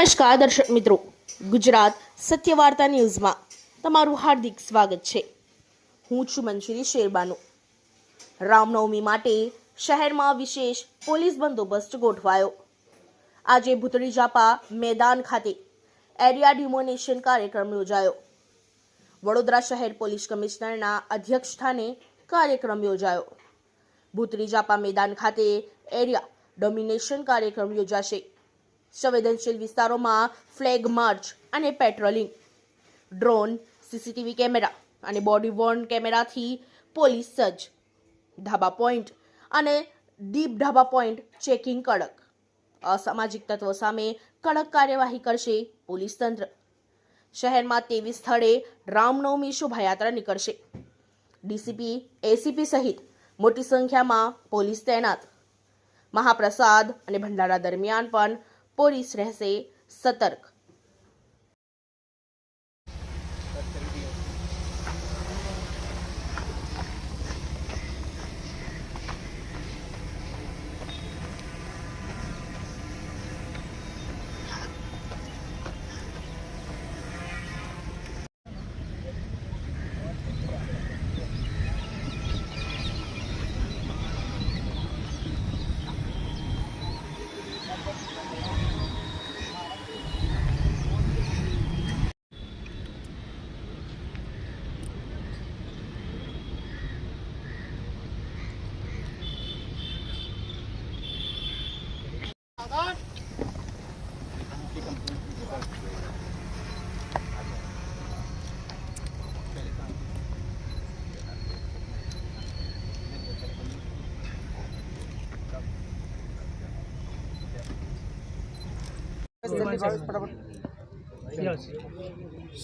નમસ્કાર દર્શક મિત્રો, ગુજરાત સત્યવાર્તા ન્યૂઝમાં તમારું હાર્દિક સ્વાગત છે। હું છું મંજરી શેરબાનુ। રામનવમી માટે શહેરમાં વિશેષ પોલીસ બંદોબસ્ત ગોઠવાયો। આજે ભૂતળી જાપા મેદાન ખાતે એરિયા ડિમોનેશન કાર્યક્રમ યોજાયો। વડોદરા શહેર પોલીસ કમિશનરના અધ્યક્ષસ્થાને કાર્યક્રમ યોજાયો। ભૂતળી જાપા મેદાન ખાતે એરિયા ડોમિનેશન કાર્યક્રમ યોજાશે। સંવેદનશીલ વિસ્તારોમાં ફ્લેગ માર્ચ અને પેટ્રોલિંગ, ડ્રોન, સીસીટીવી કેમેરા અને બોડી વોર્ન કેમેરાથી પોલીસ સજ્જ। ધાબા પોઈન્ટ અને ડીપ ધાબા પોઈન્ટ ચેકિંગ કડક। અસામાજિક તત્વો સામે કડક કાર્યવાહી કરશે પોલીસ તંત્ર। શહેરમાં 23 સ્થળે રામનવમી શોભાયાત્રા નીકળશે। ડીસીપી, એસીપી સહિત મોટી સંખ્યામાં પોલીસ તૈનાત। મહાપ્રસાદ અને ભંડારા દરમિયાન પણ પોલીસ રહેશે સતર્ક।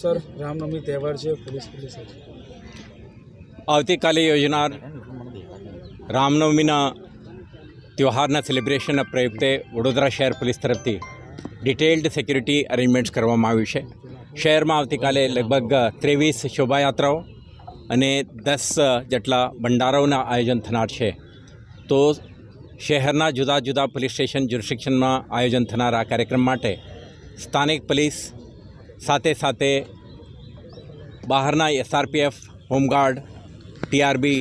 સર, રામનવમી તહેવાર છે, પોલીસ આવતીકાલે યોજનાર રામનવમીના ત્યોહારના સેલિબ્રેશનના પ્રયુક્તે વડોદરા શહેર પોલીસ તરફથી ડિટેલ્ડ સિક્યુરિટી અરેન્જમેન્ટ્સ કરવામાં આવ્યું છે। શહેરમાં આવતીકાલે લગભગ 23 શોભાયાત્રાઓ અને 10 જેટલા ભંડારાઓના આયોજન થનાર છે। તો શહેરના જુદા જુદા પોલીસ સ્ટેશન જ્યુરિસ્ડિક્શનમાં આયોજન થનાર આ કાર્યક્રમ માટે સ્થાનિક પોલીસ સાથે સાથે બહારના એસઆરપીએફ, હોમગાર્ડ, ટીઆરબી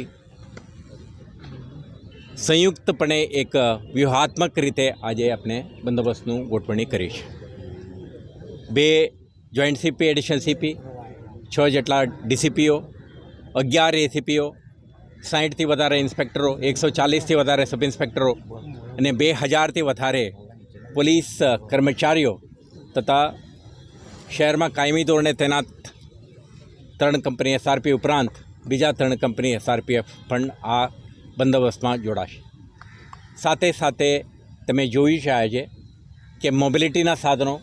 સંયુક્તપણે એક વ્યૂહાત્મક રીતે આજે આપણે બંદોબસ્તનું ગોઠવણી કરી છે। 2 જોઈન્ટ સીપી, એડિશનલ સીપી, 6 જેટલા ડીસીપીઓ, 11 એસીપીઓ, 60થી વધારે ઇન્સ્પેક્ટરો, 140થી વધારે સબ ઇન્સ્પેક્ટરો અને 2000થી વધારે પોલીસ કર્મચારીઓ તથા શહેરમાં કાયમી ધોરણે તૈનાત 3 કંપની એસઆરપી ઉપરાંત બીજા 3 કંપની એસઆરપીએફ પણ આ બંદોબસ્તમાં જોડાશે। સાથે સાથે તમે જોયું છે આજે કે મોબિલિટીના સાધનો,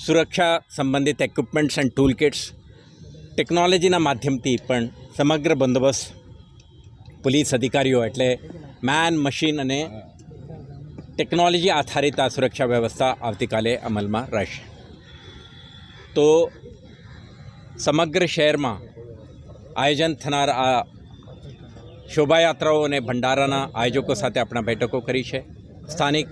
સુરક્ષા સંબંધિત ઇક્વિપમેન્ટ્સ એન્ડ ટૂલ કિટ્સ, ટેકનોલોજીના માધ્યમથી પણ સમગ્ર બંદોબસ્ત પોલીસ અધિકારીઓ એટલે મેન, મશીન અને ટેકનોલોજી આધારિત આ સુરક્ષા વ્યવસ્થા આવતીકાલે અમલમાં રહેશે। તો સમગ્ર શહેરમાં આયોજન થનાર આ શોભાયાત્રાઓ અને ભંડારાના આયોજકો સાથે આપણા બેઠકો કરી છે। સ્થાનિક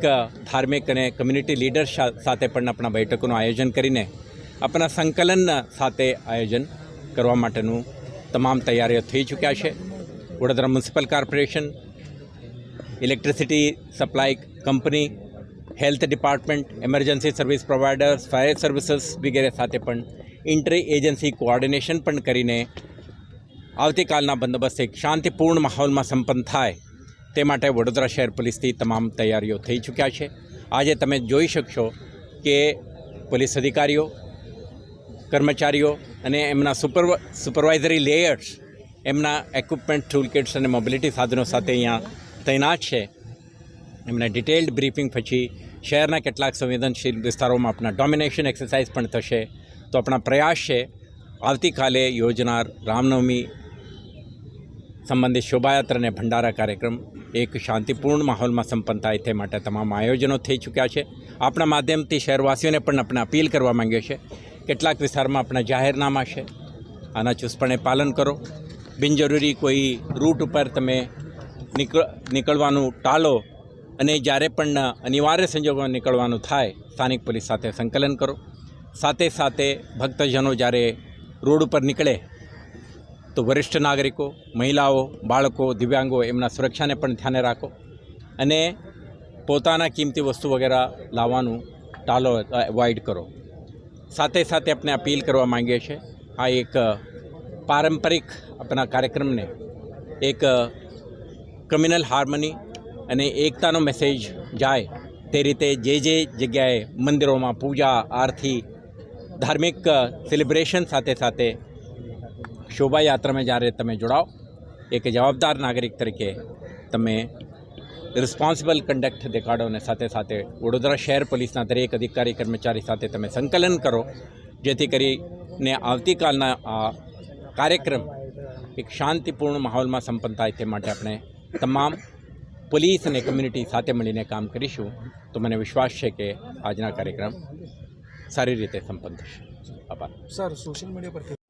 ધાર્મિક અને કમ્યુનિટી લીડર્સ સાથે પણ આપણા બેઠકોનું આયોજન કરીને આપણા સંકલન સાથે આયોજન કરવા માટેનું તમામ તૈયારીઓ થઈ ચૂક્યા છે। Vadodara municipal corporation, electricity supply company, health department, emergency service providers, fire services વગેરે સાથે પણ ઇન્ટર એજન્સી કોઓર્ડિનેશન પણ કરીને આવતીકાલના બંદોબસ્ત એક શાંતિપૂર્ણ માહોલમાં સંપન્ન થાય તે માટે વડોદરા શહેર પોલીસથી તમામ તૈયારીઓ થઈ ચૂક્યા છે। આજે તમે જોઈ શકશો કે પોલીસ અધિકારીઓ, કર્મચારીઓ અને એમના સુપરવાઇઝરી લેયર્સ એમના ઇક્વિપમેન્ટ, ટૂલ કિટ્સ અને મોબિલિટી સાધનો સાથે અહીંયા તૈનાત છે। એમના ડિટેલ્ડ બ્રીફિંગ પછી શહેરના કેટલાક સંવેદનશીલ વિસ્તારોમાં આપણા ડોમિનેશન એક્સરસાઇઝ પણ થશે। તો આપણા પ્રયાસ છે આવતીકાલે યોજનાર રામનવમી સંબંધિત શોભાયાત્રા અને ભંડારા કાર્યક્રમ એક શાંતિપૂર્ણ માહોલમાં સંપન્ન થાય તે માટે તમામ આયોજનો થઈ ચૂક્યા છે। આપણા માધ્યમથી શહેરવાસીઓને પણ આપણે અપીલ કરવા માંગીએ છીએ, કેટલાક વિસ્તારમાં આપણા જાહેરનામા છે, આના ચુસ્તપણે પાલન કરો। બિનજરૂરી કોઈ રૂટ ઉપર તમે નીકળવાનું ટાળો અને જ્યારે પણ અનિવાર્ય સંજોગોમાં નીકળવાનું થાય સ્થાનિક પોલીસ સાથે સંકલન કરો. સાથે સાથે ભક્તજનો જ્યારે રોડ ઉપર નીકળે તો વરિષ્ઠ નાગરિકો, મહિલાઓ, બાળકો, દિવ્યાંગો એમના સુરક્ષાને પણ ધ્યાને રાખો અને પોતાના કિંમતી વસ્તુ વગેરે લાવવાનું ટાળો, એવોઇડ કરો. સાથે સાથે આપણે અપીલ કરવા માંગીએ છીએ આ એક પારંપરિક આપણા કાર્યક્રમને એક કમ્યુનલ હાર્મની અને એકતાનો મેસેજ જાય તે રીતે જે જગ્યાએ મંદિરોમાં પૂજા, આરતી, ધાર્મિક સેલિબ્રેશન સાથે સાથે શોભાયાત્રામાં જ્યારે તમે જોડાઓ, એક જવાબદાર નાગરિક તરીકે તમે રિસ્પોન્સિબલ કન્ડક્ટ દેખાડો અને સાથે સાથે વડોદરા શહેર પોલીસના દરેક અધિકારી કર્મચારી સાથે તમે સંકલન કરો, જેથી કરીને આવતીકાલના આ કાર્યક્રમ એક શાંતિપૂર્ણ માહોલમાં સંપન્ન થાય તે માટે આપણે તમામ પોલીસ અને કમ્યુનિટી સાથે મળીને કામ કરીશું. તો મને વિશ્વાસ છે કે આજના કાર્યક્રમ સારી રીતે સંપન્ન થશે. આભાર. સર સોશિયલ મીડિયા પર